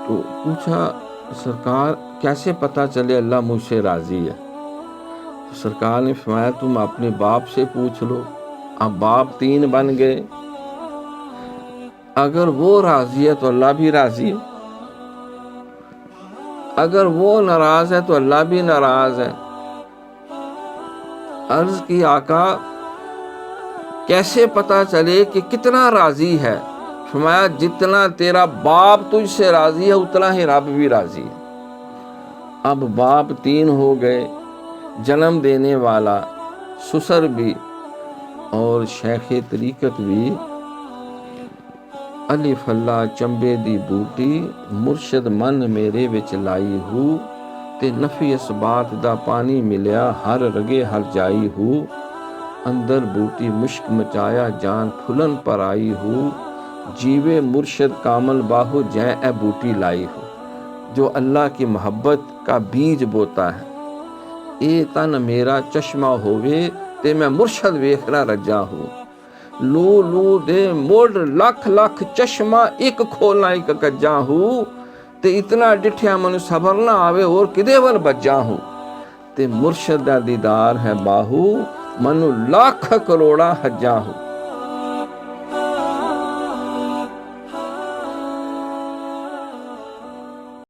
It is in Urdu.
تو پوچھا سرکار کیسے پتہ چلے اللہ مجھ سے راضی ہے؟ سرکار نے فرمایا تم اپنے باپ سے پوچھ لو۔ اب باپ 3 بن گئے، اگر وہ راضی ہے تو اللہ بھی راضی ہے، اگر وہ ناراض ہے تو اللہ بھی ناراض ہے۔ عرض کی آقا کیسے پتہ چلے کہ کتنا راضی ہے؟ فرمایا جتنا تیرا باپ تجھ سے راضی ہے اتنا ہی رب بھی راضی ہے۔ اب باپ 3 ہو گئے، جنم دینے والا، سسر بھی اور شیخ طریقت بھی۔ الف اللہ چمبے دی بوٹی مرشد من میرے وچ لائی ہو، تے نفی اس بات دا پانی ملیا ہر رگے ہر جائی ہو، اندر بوٹی مشک مچایا جان پھلن پر آئی ہو، جیوے مرشد کامل باہو جے اے بوٹی لائی ہو۔ جو اللہ کی محبت کا بیج بوتا ہے، اے تن میرا چشمہ ہووے تے میں مرشد ویکھنا رجا ہو، لو لو دے موڑ لکھ لکھ چشمہ ایک کھولنا ایک کجا ہو، تے اتنا ڈٹھیا منو صبر نہ آوے اور کدے ول بجا ہو، تے مرشد دا دیدار ہے باہو منو لاکھ کروڑا حجا ہو۔